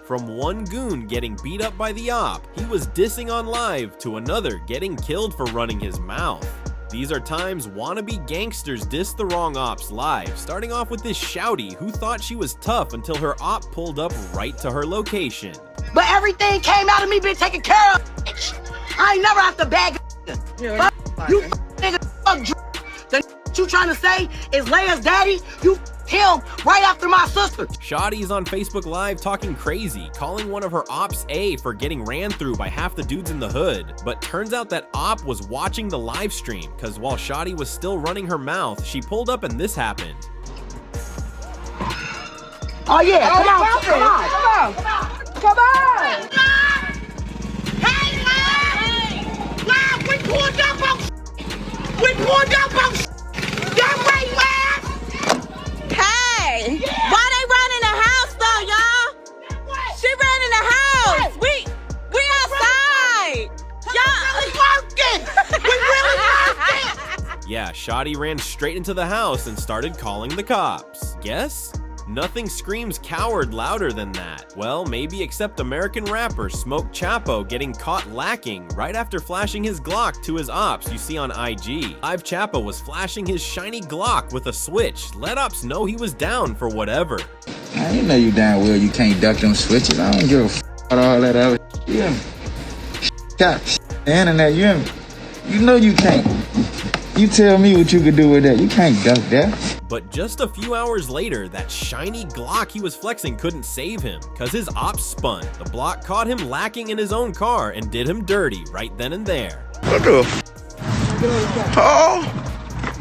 From one goon getting beat up by the op, he was dissing on live, to another getting killed for running his mouth. These are times wannabe gangsters diss the wrong ops live, starting off with this shouty who thought she was tough until her op pulled up right to her location. But everything came out of me being taken care of. I ain't never have to bag Yeah, you nigga fuck the you trying to say is Leia's daddy? You him right after my sister. Shawty's on Facebook Live talking crazy, calling one of her ops A for getting ran through by half the dudes in the hood. But turns out that op was watching the live stream, cause while Shawty was still running her mouth, she pulled up and this happened. Oh yeah, come on. Hey, Live, we pulled up on y'all right, Live. Hey, why they running the house though, y'all? She ran in the house. We outside. Y'all working. We really working. Yeah, Shawty ran straight into the house and started calling the cops. Guess? Nothing screams coward louder than that. Well, maybe except American rapper Smoke Chapo getting caught lacking right after flashing his Glock to his ops you see on IG. Live Chapo was flashing his shiny Glock with a switch. Let ops know he was down for whatever. Man, you know you damn well you can't duck them switches. I don't give a f about all that other shit. You hear me? Got the internet, you hear me? You know you can't. You tell me what you could do with that. You can't duck that. But just a few hours later, that shiny Glock he was flexing couldn't save him, cause his ops spun. The block caught him lacking in his own car and did him dirty right then and there. What the f? Oh,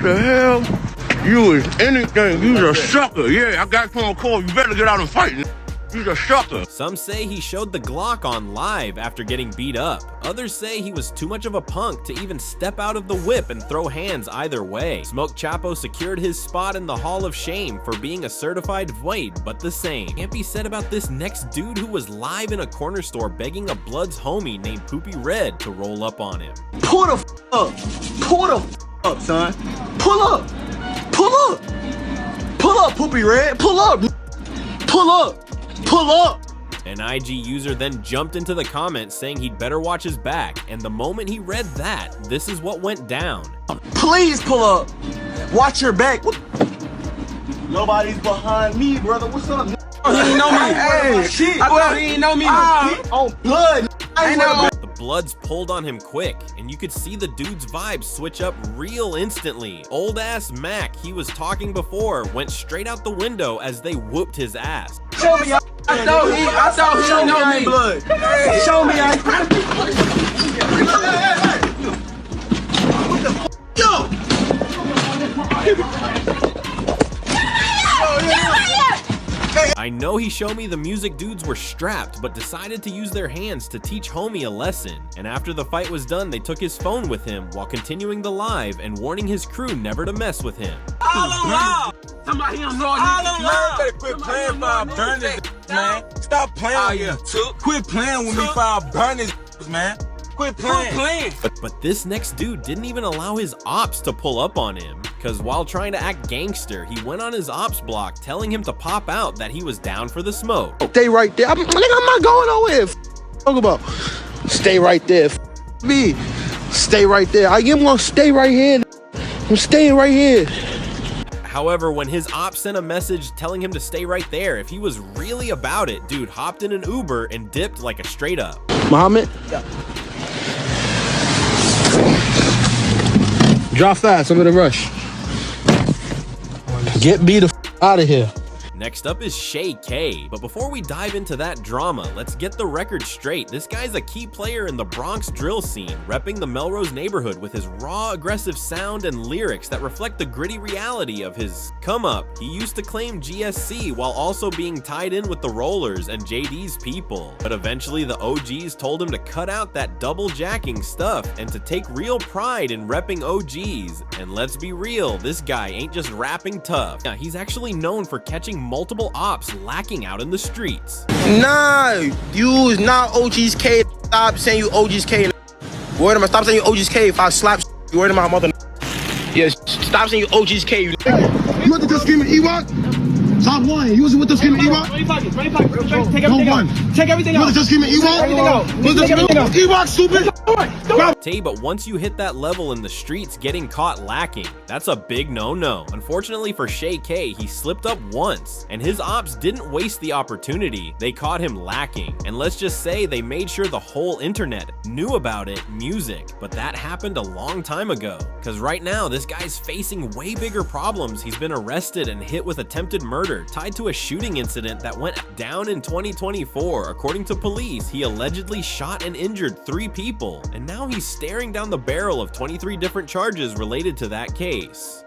the hell? You is anything. You's a sucker. Yeah, I got you on call. You better get out and fight. You's a sucker. Some say he showed the Glock on live after getting beat up. Others say he was too much of a punk to even step out of the whip and throw hands either way. Smoke Chapo secured his spot in the Hall of Shame for being a certified void, but the same can't be said about this next dude who was live in a corner store begging a Bloods homie named Poopy Red to roll up on him. Pull the f up. Pull the f up, son. Pull up. Pull up. Pull up, Poopy Red. Pull up. Pull up. Pull up. An IG user then jumped into the comments saying he'd better watch his back, and the moment he read that, this is what went down. Please pull up. Watch your back. Nobody's behind me, brother. What's up? He ain't know me. Hey, shit. I thought he ain't know me. On blood. I know. The Bloods pulled on him quick, and you could see the dude's vibes switch up real instantly. Old ass Mac, he was talking before, went straight out the window as they whooped his ass. Show me. I thought he didn't know me. Blood. Hey, show me. I know he showed me the music dudes were strapped, but decided to use their hands to teach homie a lesson. And after the fight was done, they took his phone with him while continuing the live and warning his crew never to mess with him. Somebody don't know you. Quit playing for I burn this, man. Stop playing with me. Quit playing with me for I burn this, man. Quit playing. But this next dude didn't even allow his ops to pull up on him, cause while trying to act gangster, he went on his ops block telling him to pop out that he was down for the smoke. Stay right there. I'm not going nowhere. Talk about. Stay right there. Me. Stay right there. I am gonna stay right here. I'm staying right here. However, when his op sent a message telling him to stay right there, if he was really about it, dude hopped in an Uber and dipped like a straight up. Muhammad? Yeah. Drop fast, I'm in a rush. Get me the f out of here. Next up is Shay K, but before we dive into that drama, let's get the record straight. This guy's a key player in the Bronx drill scene, repping the Melrose neighborhood with his raw, aggressive sound and lyrics that reflect the gritty reality of his come up. He used to claim GSC while also being tied in with the Rollers and JD's people, but eventually the OGs told him to cut out that double jacking stuff and to take real pride in repping OGs. And let's be real, this guy ain't just rapping tough. Yeah, he's actually known for catching multiple ops lacking out in the streets. Nah, you is not OG's K. Stop saying you OG's K. Word of my, stop saying you OG's K. If I slap you, word of my mother. Yes, stop saying you OG's K. You want to just scream at Ewok? Stop lying. You wasn't with us screaming E-Rock? Take everything out. Take everything You out. wasn't just screaming E-Rock? E-Rock, stupid. Tay, but once you hit that level in the streets, getting caught lacking, that's a big no-no. Unfortunately for Shay K, he slipped up once, and his ops didn't waste the opportunity. They caught him lacking, and let's just say they made sure the whole internet knew about it, music. But that happened a long time ago, because right now this guy's facing way bigger problems. He's been arrested and hit with attempted murder tied to a shooting incident that went down in 2024. According to police, he allegedly shot and injured 3 people, and now he's staring down the barrel of 23 different charges related to that case.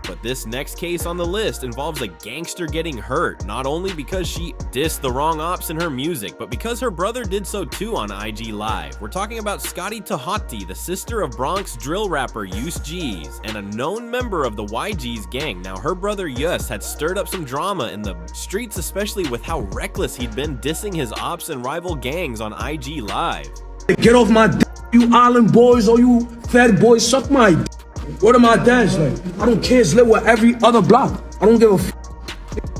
But this next case on the list involves a gangster getting hurt, not only because she dissed the wrong ops in her music, but because her brother did so too on IG Live. We're talking about Scotty Tahati, the sister of Bronx drill rapper Yus G's, and a known member of the YG's gang. Now, her brother Yus had stirred up some drama in the streets, especially with how reckless he'd been dissing his ops and rival gangs on IG Live. Get off my d, you island boys, or you fat boys, suck my d. What am I dash like? I don't care, it's lit with every other block. I don't give a f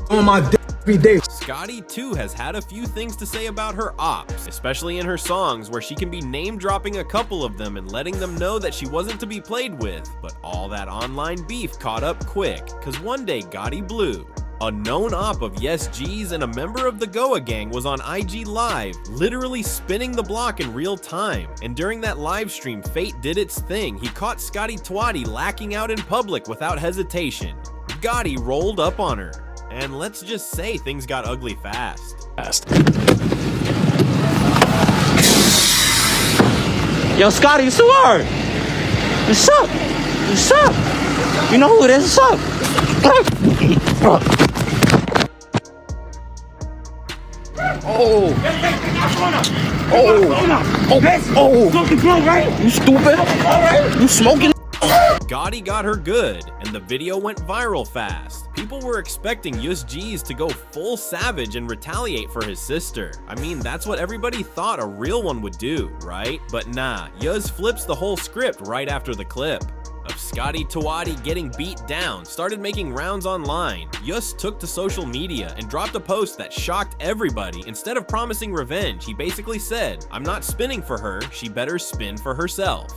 on my d every day. Scotty too has had a few things to say about her ops, especially in her songs where she can be name dropping a couple of them and letting them know that she wasn't to be played with. But all that online beef caught up quick, cause one day Gotti Blue, a known op of Yes G's and a member of the Goa gang, was on IG Live, literally spinning the block in real time. And during that live stream, fate did its thing. He caught Scotty Tahati lacking out in public without hesitation. Gotti rolled up on her, and let's just say things got ugly fast. Yo, Scotty, it's the word. What's up? What's up? You know who it is? What's up? You stupid? You smoking? Gotti got her good, and the video went viral fast. People were expecting Yus G's to go full savage and retaliate for his sister. I mean, that's what everybody thought a real one would do, right? But nah, Yus flips the whole script right after the clip of Scotty Tahati getting beat down started making rounds online. Yus took to social media and dropped a post that shocked everybody. Instead of promising revenge, he basically said, "I'm not spinning for her, she better spin for herself."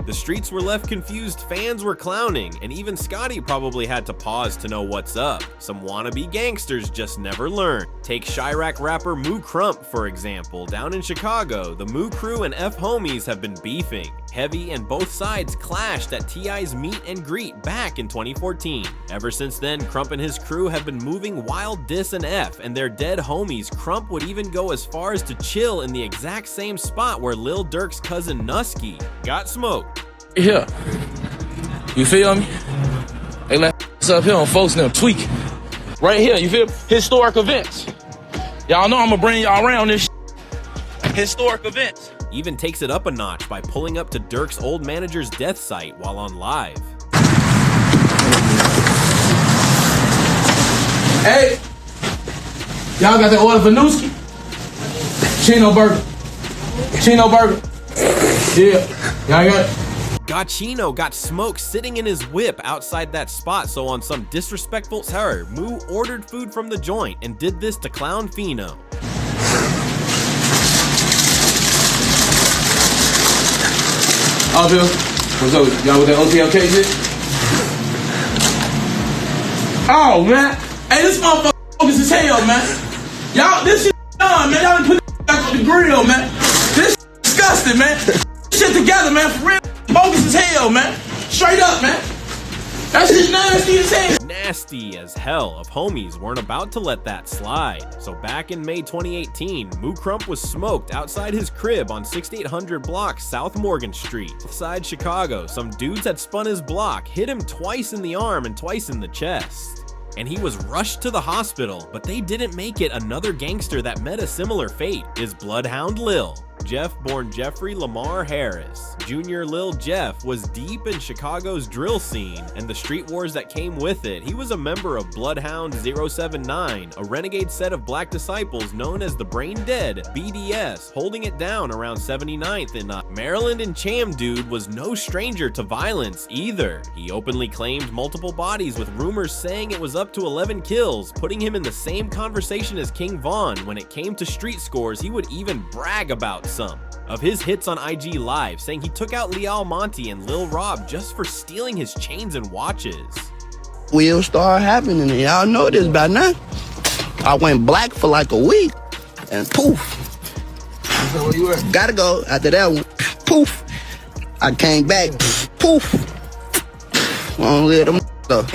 The streets were left confused, fans were clowning, and even Scotty probably had to pause to know what's up. Some wannabe gangsters just never learn. Take Chirac rapper Moo Crump, for example. Down in Chicago, the Moo crew and F homies have been beefing heavy, and both sides clashed at T.I.'s meet and greet back in 2014. Ever since then, Crump and his crew have been moving wild diss and F, and their dead homies. Crump would even go as far as to chill in the exact same spot where Lil Durk's cousin Nusky got smoked. Here, you feel me? They let us up here on folks now tweak. Right here, you feel me? Historic events. Y'all know I'm gonna bring y'all around this historic events. Even takes it up a notch by pulling up to Durk's old manager's death site while on live. Hey, y'all got that order for Newski? Chino burger. Chino burger. Yeah, y'all got it. Gachino got smoked sitting in his whip outside that spot, so on some disrespectful Moo ordered food from the joint and did this to clown Fino. Oh, Bill, what's up? Y'all with that OTLK shit? Oh, man. Hey, this motherfucker bogus as hell, man. Y'all, this shit done, man. Y'all done put this back on the grill, man. This shit disgusting, man. Shit together, man. For real, bogus as hell, man. Straight up, man. That shit nasty as hell. Nasty as hell. Of homies weren't about to let that slide. So back in May 2018, Moo Crump was smoked outside his crib on 6800 block South Morgan Street. Outside Chicago, some dudes had spun his block, hit him twice in the arm and twice in the chest, and he was rushed to the hospital, but they didn't make it. Another gangster that met a similar fate is Bloodhound Lil. Jeff, born Jeffrey Lamar Harris, Jr. Lil Jeff, was deep in Chicago's drill scene and the street wars that came with it. He was a member of Bloodhound 079, a renegade set of black disciples known as the Brain Dead, BDS, holding it down around 79th in Maryland. And Cham Dude was no stranger to violence either. He openly claimed multiple bodies with rumors saying it was up to 11 kills, putting him in the same conversation as King Von. When it came to street scores, he would even brag about some of his hits on IG Live, saying he took out Leal Monty and Lil Rob just for stealing his chains and watches. Will start happening, and y'all know this by now. I went black for like a week, and poof. So you were? Gotta go after that one. Poof. I came back. Poof. Won't let them up.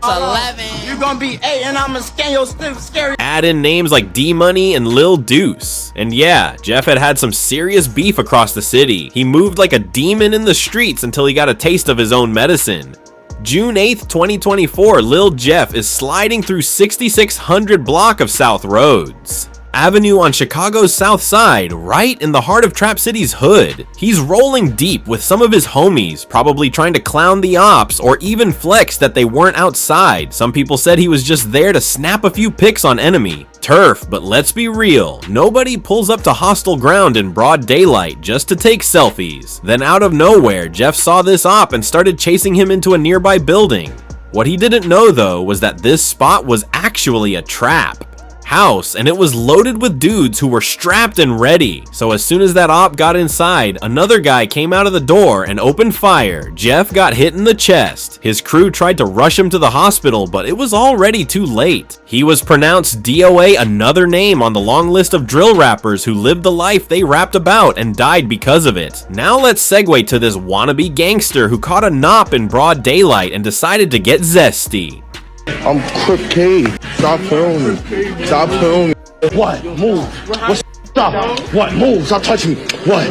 11. You're gonna be 8 and I'm gonna scan your scary. Add in names like D-Money and Lil Deuce. And yeah, Jeff had some serious beef across the city. He moved like a demon in the streets until he got a taste of his own medicine. June 8th, 2024, Lil Jeff is sliding through 6600 block of South Roads Avenue on Chicago's South Side, right in the heart of Trap City's hood. He's rolling deep with some of his homies, probably trying to clown the Opps or even flex that they weren't outside. Some people said he was just there to snap a few pics on enemy turf, but let's be real, nobody pulls up to hostile ground in broad daylight just to take selfies. Then out of nowhere, Jeff saw this op and started chasing him into a nearby building. What he didn't know though was that this spot was actually a trap house, and it was loaded with dudes who were strapped and ready. So as soon as that op got inside, another guy came out of the door and opened fire. Jeff got hit in the chest. His crew tried to rush him to the hospital, but it was already too late. He was pronounced DOA, another name on the long list of drill rappers who lived the life they rapped about and died because of it. Now let's segue to this wannabe gangster who caught a nop in broad daylight and decided to get zesty. I'm Crip K. Stop playing me. Stop playing me. What? Move. What's stop? What? Move. Stop touching me. What?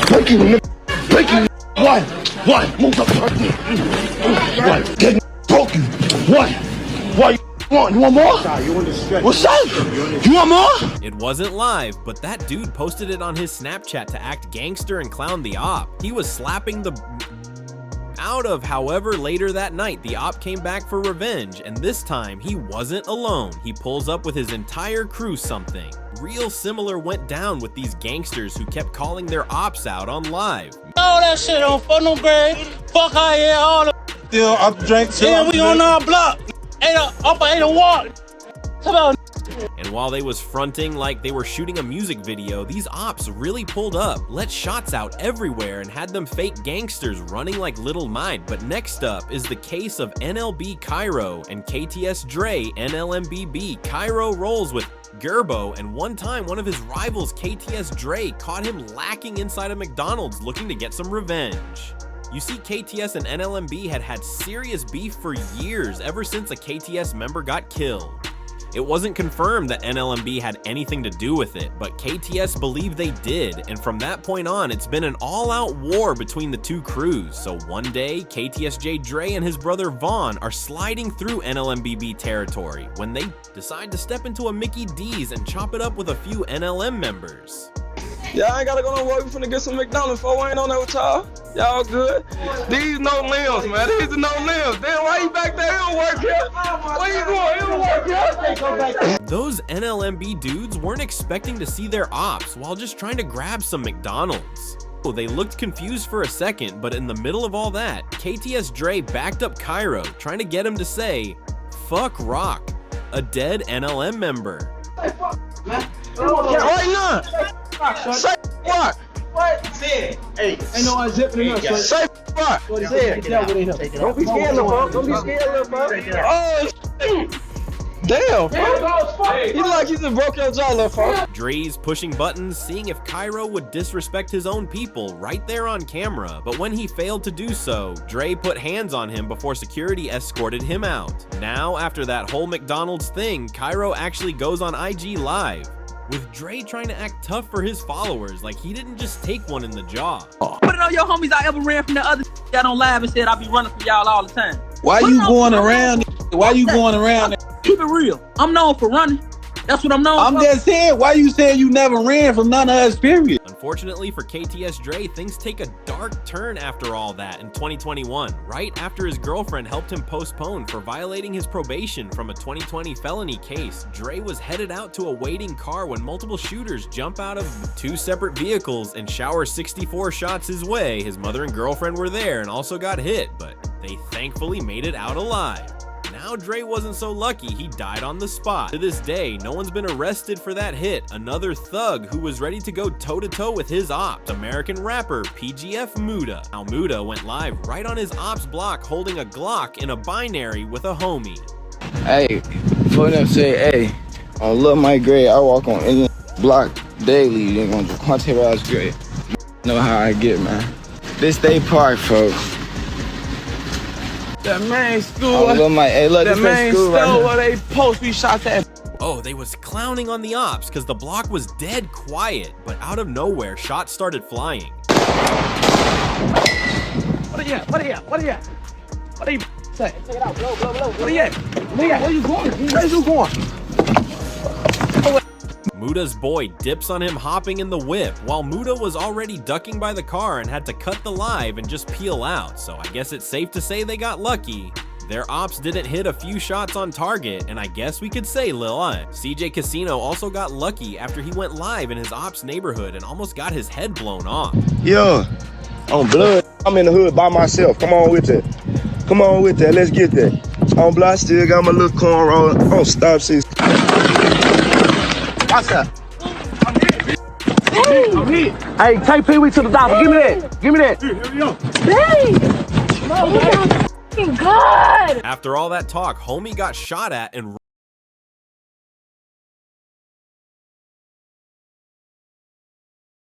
Break you, nigga. Break you. What? What? Move. Stop touching me. What? Get broken. What? What? You want more? What's up? You want more? It wasn't live, but that dude posted it on his Snapchat to act gangster and clown the op. He was slapping the out of. However, later that night, the op came back for revenge, and this time he wasn't alone. He pulls up with his entire crew. Something real similar went down with these gangsters who kept calling their ops out on live. All that shit on for no grade. Fuck how yeah, all the Still up drink. yeah, we on our block. Upper 801. Come on. And while they was fronting like they were shooting a music video, these ops really pulled up, let shots out everywhere, and had them fake gangsters running like Little Mind. But next up is the case of NLB Cairo and KTS Dre NLMBB. Cairo rolls with Gerbo, and one time one of his rivals, KTS Dre, caught him lacking inside a McDonald's looking to get some revenge. You see, KTS and NLMB had serious beef for years, ever since a KTS member got killed. It wasn't confirmed that NLMB had anything to do with it, but KTS believed they did, and from that point on, it's been an all-out war between the two crews. So one day, KTSJ Dre and his brother Vaughn are sliding through NLMBB territory when they decide to step into a Mickey D's and chop it up with a few NLM members. Yeah, I ain't gotta go no work. We finna get some McDonald's before I ain't on there with y'all. Y'all good? These no limbs, man. These are no limbs. Damn, why you back there? It don't work here. Where you going? It don't work here. Those NLMB dudes weren't expecting to see their ops while just trying to grab some McDonald's. They looked confused for a second, but in the middle of all that, KTS Dre backed up Cairo, trying to get him to say, "Fuck Rock," a dead NLM member. Right now. Say what? What? Say it. Hey, ain't no unzipping in here. Say what? Say it. Don't be scared, little fuck. Don't be scared, little fuck. Oh, damn, bro. You like you just broke your jaw, little fuck. Dre's pushing buttons, seeing if Cairo would disrespect his own people right there on camera. But when he failed to do so, Dre put hands on him before security escorted him out. Now, after that whole McDonald's thing, Cairo actually goes on IG Live, with Dre trying to act tough for his followers, like he didn't just take one in the jaw. Put it on your homies I ever ran from the other got on live and said I be running for y'all all the time. Why you going around? Why you going around? Keep it real. I'm known for running. That's what I'm known I'm for. just saying, why you saying you never ran from none of us, period? Unfortunately for KTS Dre, things take a dark turn after all that in 2021, right after his girlfriend helped him postpone for violating his probation from a 2020 felony case. Dre was headed out to a waiting car when multiple shooters jump out of 2 separate vehicles and shower 64 shots his way. His mother and girlfriend were there and also got hit, but they thankfully made it out alive. Now Dre wasn't so lucky, he died on the spot. To this day, no one's been arrested for that hit. Another thug who was ready to go toe-to-toe with his ops, American rapper PGF Muda. Now Muda went live right on his ops block holding a Glock in a binary with a homie. Hey, for them say, hey, on Lil Mike Gray, I walk on any block daily. You ain't gonna Quante Rouse Gray. Know how I get, man. This State Park, folks. That main school. Oh, Lil Mike, hey, look, that this main school store right where they post, we shot that. Oh, they was clowning on the ops because the block was dead quiet, but out of nowhere, shots started flying. What are you at? What are you at? What are you at? What are you say? Take it out, blow. What are you at? Where you going? Where's you going? Muda's boy dips on him hopping in the whip, while Muda was already ducking by the car and had to cut the live and just peel out, so I guess it's safe to say they got lucky. Their ops didn't hit a few shots on target, and I guess we could say Lil I. CJ Casino also got lucky after he went live in his ops neighborhood and almost got his head blown off. Yo, on blood, I'm in the hood by myself. Come on with that. Come on with that. Let's get that. On blood, still got my little cornrow. On stop 6. What's up? I'm here. Hey, take Pee Wee to the doctor. Give me that. Give me that. Here we go. Dang! No, we got f***ing good! After all that talk, homie got shot at and